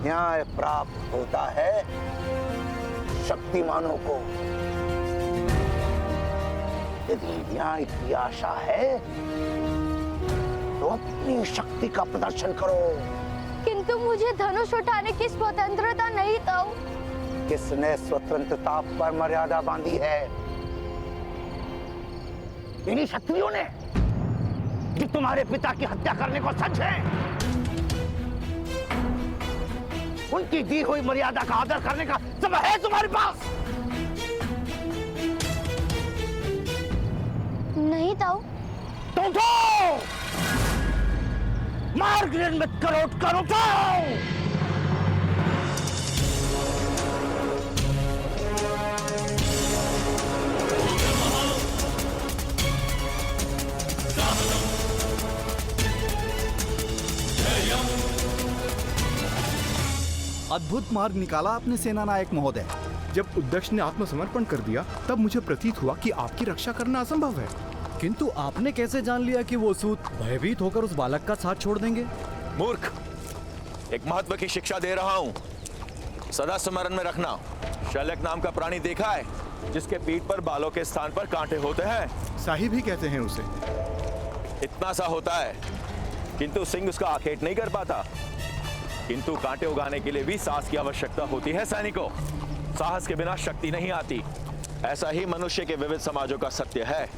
न्याय प्राप्त होता है शक्तिमानों को। यदि न्याय की आशा है तो अपनी शक्ति का प्रदर्शन करो। किंतु मुझे धनुष उठाने की स्वतंत्रता नहीं ताऊ। किसने स्वतंत्रता पर मर्यादा बांधी है? इन्हीं क्षत्रियों ने जो तुम्हारे पिता की हत्या करने को सच है। उनकी दी हुई मर्यादा का आदर करने का समय है तुम्हारे पास? नहीं ताऊ। तो उठो, मार्ग निर्मित करो, उठकर उठो। अद्भुत मार्ग निकाला आपने सेनानायक महोदय। जब उद्दक्ष ने आत्मसमर्पण कर दिया तब मुझे प्रतीत हुआ कि आपकी रक्षा करना असंभव है। किंतु आपने कैसे जान लिया कि वो सूत भयभीत होकर उस बालक का साथ छोड़ देंगे? मूर्ख, एक महत्व की शिक्षा दे रहा हूँ, सदा स्मरण में रखना। शल्यक नाम का प्राणी देखा है जिसके पीठ पर बालों के स्थान पर कांटे होते हैं? साहिब ही कहते हैं उसे। इतना सा होता है, किंतु सिंह उसका आखेट नहीं कर पाता। किंतु कांटे उगाने के लिए भी साहस की आवश्यकता होती है सैनिकों। साहस के बिना शक्ति नहीं आती। ऐसा ही मनुष्य के विविध समाजों का सत्य है।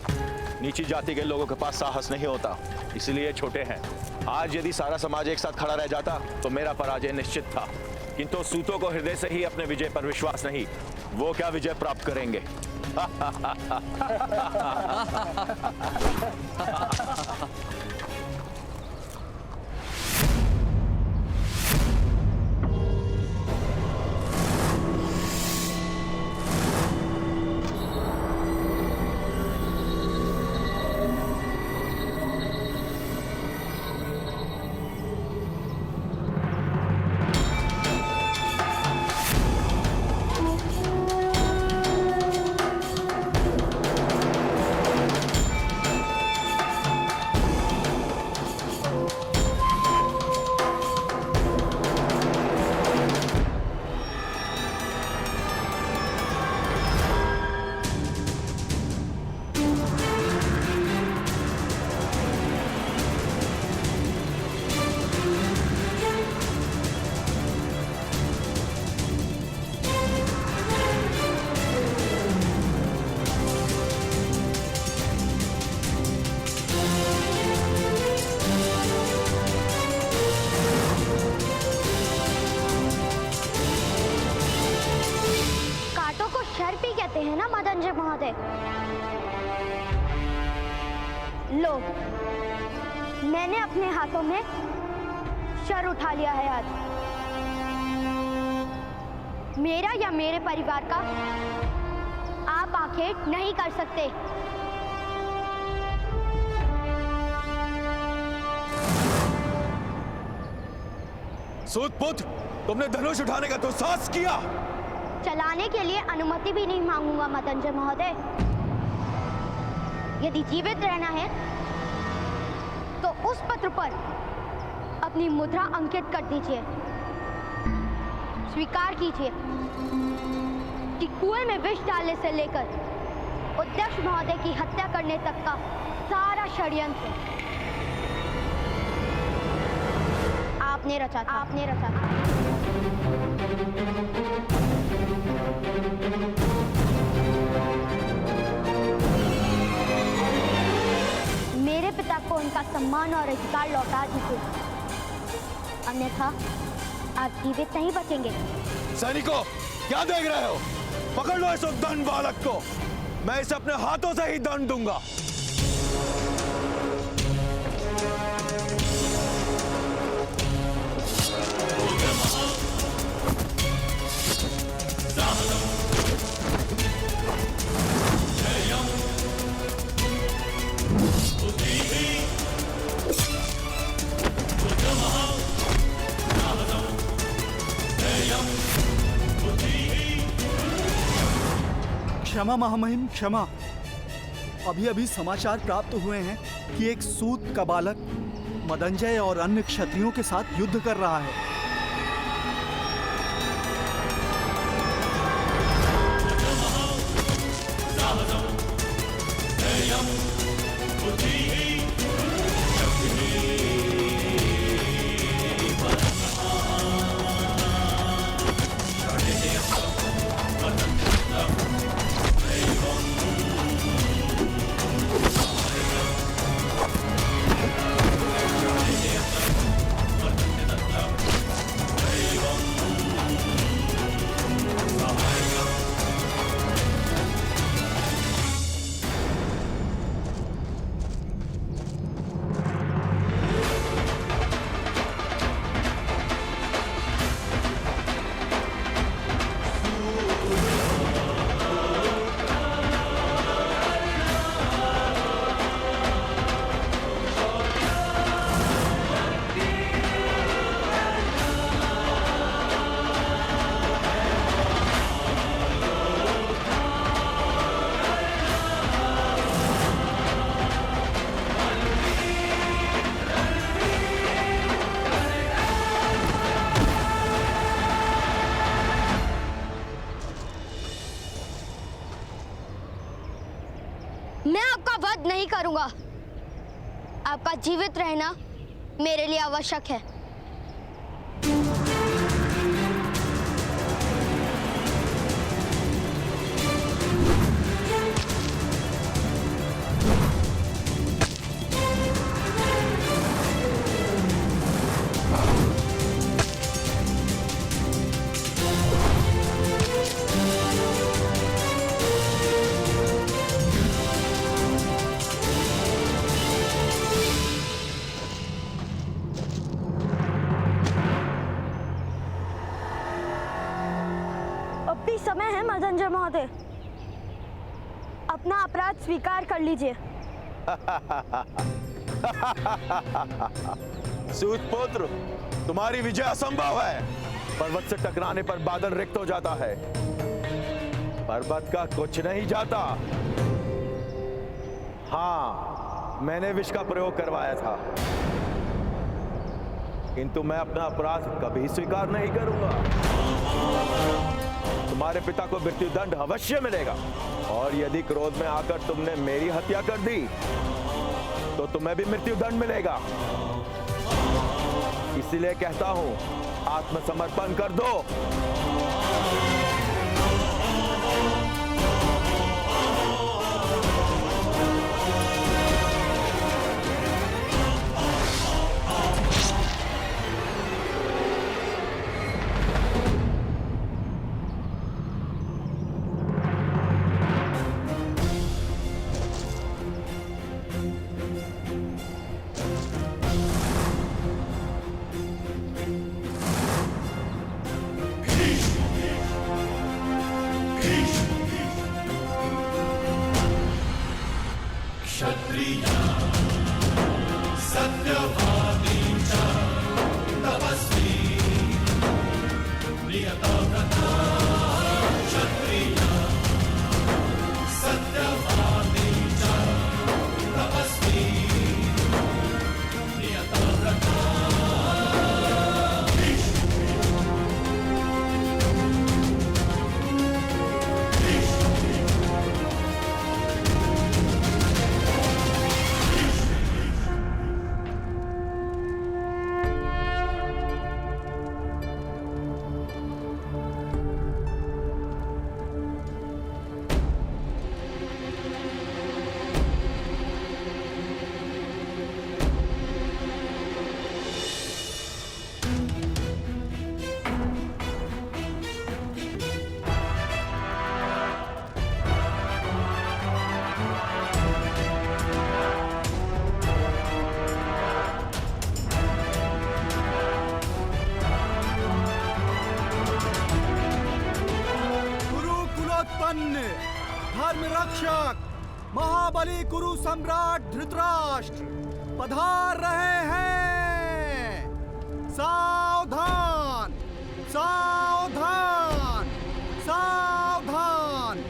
नीची जाति के लोगों के पास साहस नहीं होता, इसलिए छोटे हैं। आज यदि सारा समाज एक साथ खड़ा रह जाता तो मेरा पराजय निश्चित था। किंतु सूतों को हृदय से ही अपने विजय पर विश्वास नहीं, वो क्या विजय प्राप्त करेंगे? लो, मैंने अपने हाथों में शर उठा लिया है आज। मेरा या मेरे परिवार का आप आखेट नहीं कर सकते। सूतपुत्र, तुमने धनुष उठाने का तो साहस किया। चलाने के लिए अनुमति भी नहीं मांगूंगा मतंजय महोदय। यदि जीवित रहना है तो उस पत्र पर अपनी मुद्रा अंकित कर दीजिए। स्वीकार कीजिए कि कुएं में विष डालने से लेकर उद्दक्ष महोदय की हत्या करने तक का सारा षड्यंत्र आपने रचा था। आपने रचा था। मेरे पिता को उनका सम्मान और अधिकार लौटा दीजिए, अन्यथा आप जीवित नहीं बचेंगे। सैनिकों, क्या देख रहे हो? पकड़ लो इस उद्दंड बालक को, मैं इसे अपने हाथों से ही दंड दूंगा। क्षमा महामहिम, क्षमा। अभी अभी समाचार प्राप्त हुए हैं कि एक सूत का बालक मदंजय और अन्य क्षत्रियों के साथ युद्ध कर रहा है। करूंगा। आपका जीवित रहना मेरे लिए आवश्यक है। समय है मदंजय महोदय, अपना अपराध स्वीकार कर लीजिए। सूतपुत्र, तुम्हारी विजय असंभव है। पर्वत से टकराने पर बादल रिक्त हो जाता है, पर्वत का कुछ नहीं जाता। हाँ, मैंने विष का प्रयोग करवाया था, किंतु मैं अपना अपराध कभी स्वीकार नहीं करूंगा। तुम्हारे पिता को मृत्युदंड अवश्य मिलेगा, और यदि क्रोध में आकर तुमने मेरी हत्या कर दी तो तुम्हें भी मृत्युदंड मिलेगा। इसीलिए कहता हूं, आत्मसमर्पण कर दो। धर्म रक्षक महाबली कुरु सम्राट धृतराष्ट्र पधार रहे हैं। सावधान सावधान सावधान।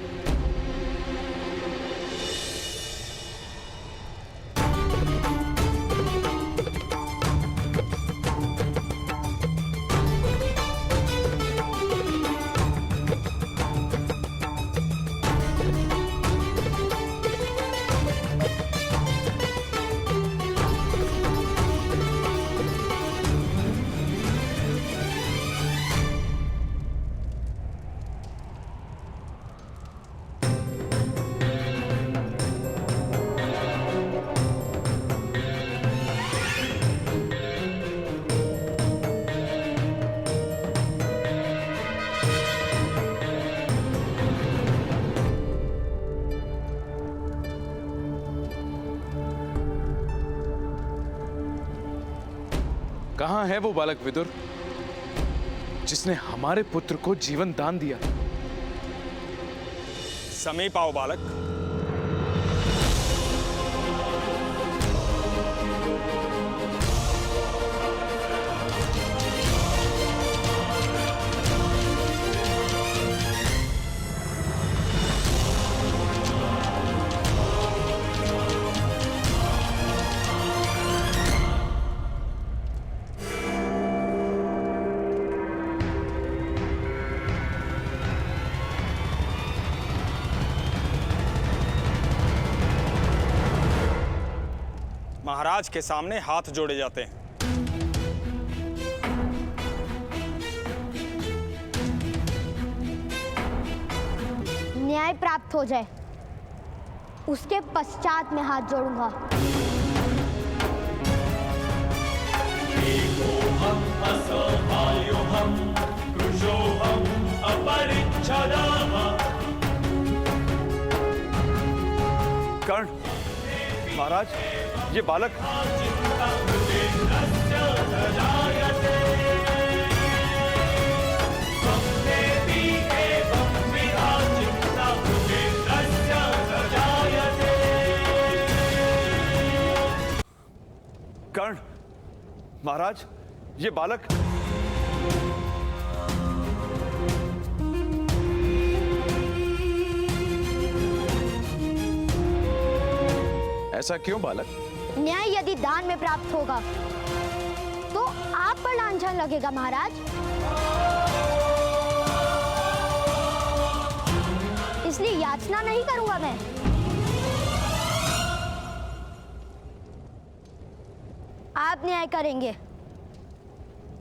कहां है वो बालक विदुर जिसने हमारे पुत्र को जीवन दान दिया? समीप आओ बालक। महाराज के सामने हाथ जोड़े जाते हैं। न्याय प्राप्त हो जाए उसके पश्चात मैं हाथ जोड़ूंगा। कर्ण, महाराज, ये बालक कर्ण, महाराज, ये बालक ऐसा क्यों बालक? न्याय यदि दान में प्राप्त होगा तो आप पर लांछन लगेगा महाराज। इसलिए याचना नहीं करूंगा मैं। आप न्याय करेंगे,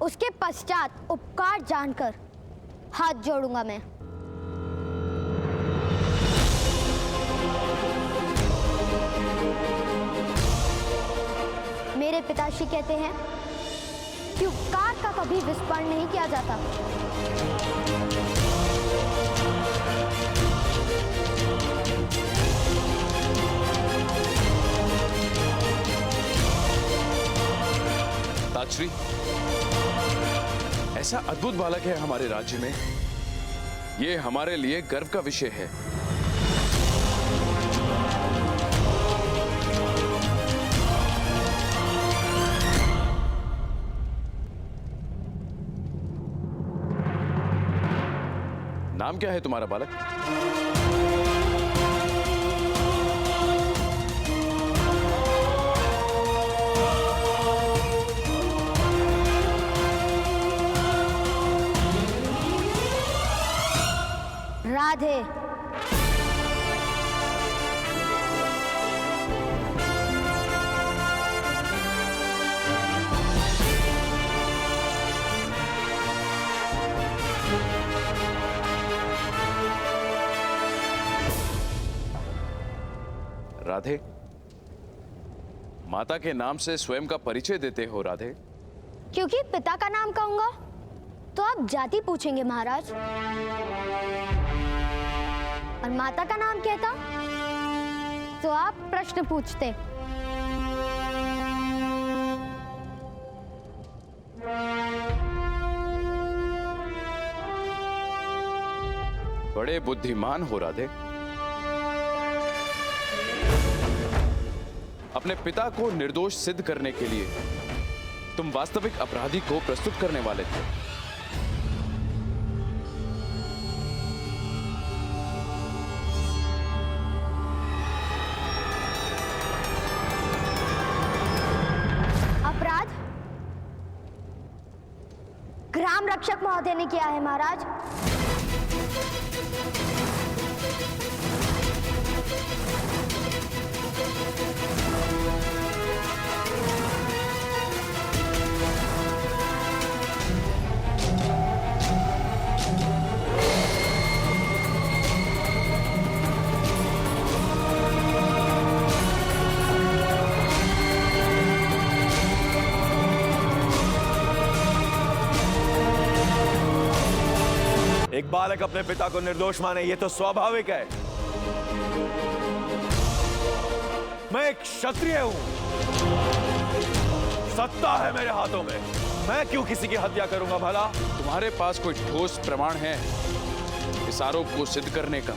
उसके पश्चात उपकार जानकर हाथ जोड़ूंगा मैं। मेरे पिताश्री कहते हैं कि उपकार का कभी विस्मरण नहीं किया जाता। ताजश्री, ऐसा अद्भुत बालक है हमारे राज्य में, ये हमारे लिए गर्व का विषय है। नाम क्या है तुम्हारा बालक? राधे। राधे, माता के नाम से स्वयं का परिचय देते हो राधे? क्योंकि पिता का नाम कहूंगा तो आप जाति पूछेंगे महाराज, और माता का नाम कहता तो आप प्रश्न पूछते। बड़े बुद्धिमान हो राधे। अपने पिता को निर्दोष सिद्ध करने के लिए तुम वास्तविक अपराधी को प्रस्तुत करने वाले थे। अपराध ग्राम रक्षक महोदय ने किया है महाराज। एक बालक अपने पिता को निर्दोष माने, ये तो स्वाभाविक है। मैं एक क्षत्रिय हूं, सत्ता है मेरे हाथों में, मैं क्यों किसी की हत्या करूंगा भला? तुम्हारे पास कोई ठोस प्रमाण है इस आरोप को सिद्ध करने का?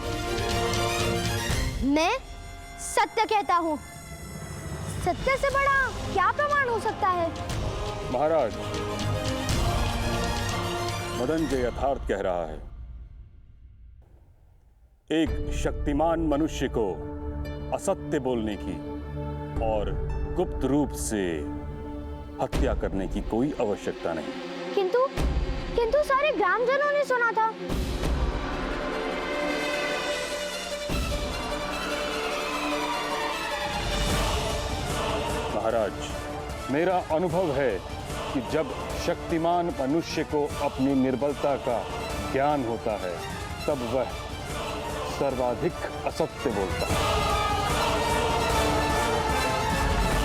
मैं सत्य कहता हूँ, सत्य से बड़ा क्या प्रमाण हो सकता है? महाराज, मदन जो यथार्थ कह रहा है। एक शक्तिमान मनुष्य को असत्य बोलने की और गुप्त रूप से हत्या करने की कोई आवश्यकता नहीं। किंतु सारे ग्रामजनों ने सुना था। महाराज, मेरा अनुभव है कि जब शक्तिमान मनुष्य को अपनी निर्बलता का ज्ञान होता है तब वह सर्वाधिक असत्य बोलता है।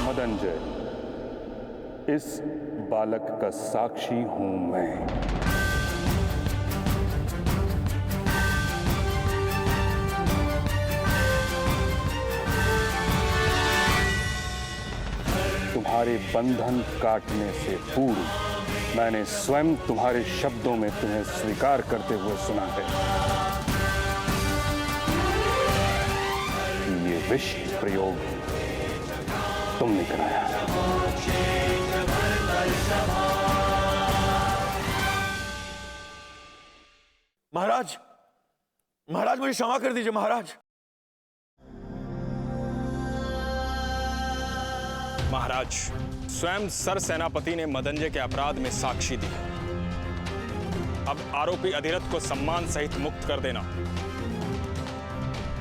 मदनजय, इस बालक का साक्षी हूं मैं। तुम्हारे बंधन काटने से पूर्व मैंने स्वयं तुम्हारे शब्दों में तुम्हें स्वीकार करते हुए सुना है कि ये विष प्रयोग तुमने कराया। महाराज, महाराज मुझे क्षमा कर दीजिए महाराज। महाराज, स्वयं सर सेनापति ने मदनजय के अपराध में साक्षी दी। अब आरोपी अधिरथ को सम्मान सहित मुक्त कर देना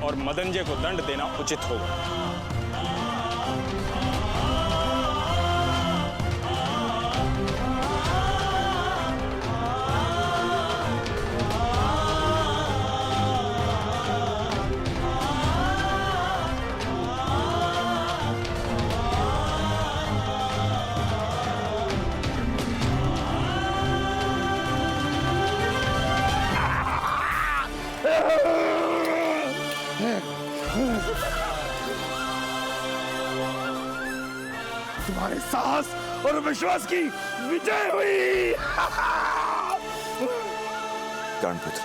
और मदनजय को दंड देना उचित होगा। तुम्हारे साहस और विश्वास की विजय हुई। कर्णपुत्र,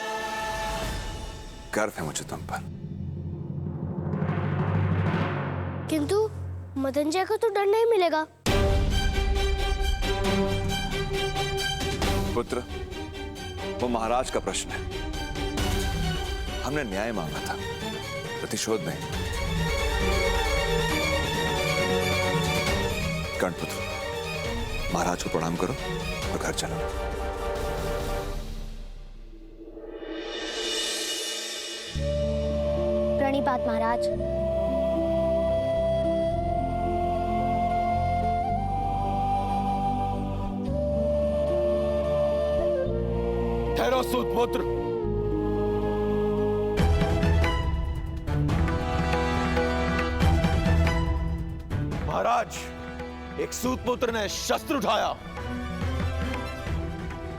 गर्व है मुझे तुम पर। किंतु मदनजय को तो दंड नहीं मिलेगा। पुत्र, वो महाराज का प्रश्न है। हमने न्याय मांगा था, प्रतिशोध नहीं। कर्णपुत्र, महाराज को प्रणाम करो और घर चलो। प्रणिपात महाराज। ठहरो सूतपुत्र। महाराज, एक सूतपुत्र ने शस्त्र उठाया,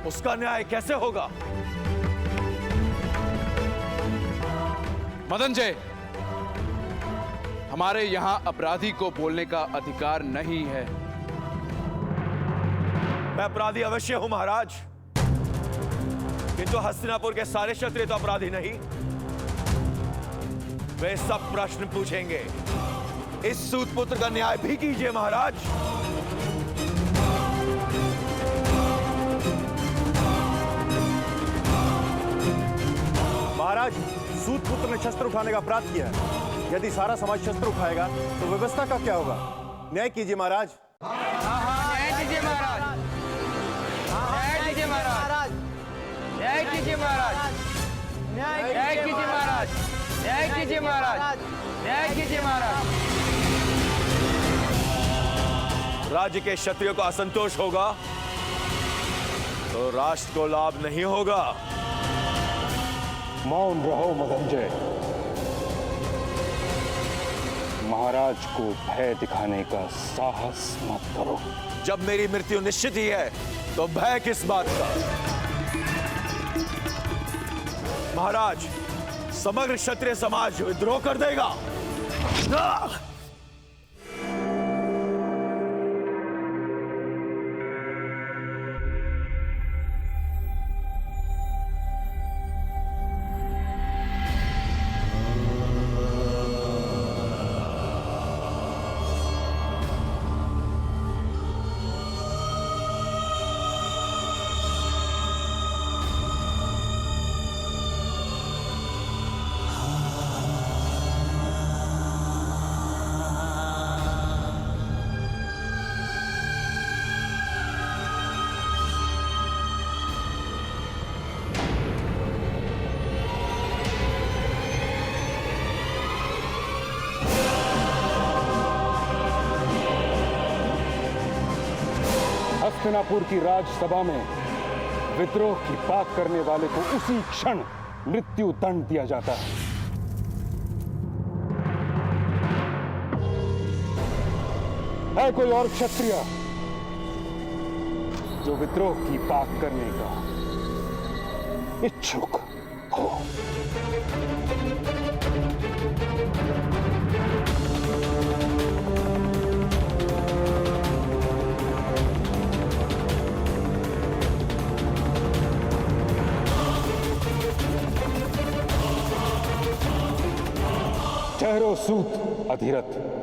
उसका न्याय कैसे होगा? मदनजय, हमारे यहां अपराधी को बोलने का अधिकार नहीं है। मैं अपराधी अवश्य हूं महाराज, किंतु हस्तिनापुर के सारे क्षत्रिय तो अपराधी नहीं। वे सब प्रश्न पूछेंगे। इस सूतपुत्र का न्याय भी कीजिए महाराज। महाराज, सूतपुत्र ने शस्त्र उठाने का अपराध किया है। यदि सारा समाज शस्त्र उठाएगा तो व्यवस्था का क्या होगा? न्याय कीजिए महाराज। न्याय कीजिए महाराज। न्याय कीजिए महाराज। न्याय कीजिए महाराज। न्याय कीजिए महाराज। न्याय कीजिए महाराज। न्याय कीजिए महाराज। राज्य के क्षत्रियों को असंतोष होगा तो राष्ट्र को लाभ नहीं होगा। मौन रहो मदनजय। महाराज को भय दिखाने का साहस मत करो। जब मेरी मृत्यु निश्चित ही है तो भय किस बात का? महाराज, समग्र क्षत्रिय समाज विद्रोह कर देगा। हस्तिनापुर की राजसभा में विद्रोह की बात करने वाले को उसी क्षण मृत्यु दंड दिया जाता है। है कोई और क्षत्रिय जो विद्रोह की बात करने का इच्छुक हो? ठहरो सूत अधिरथ।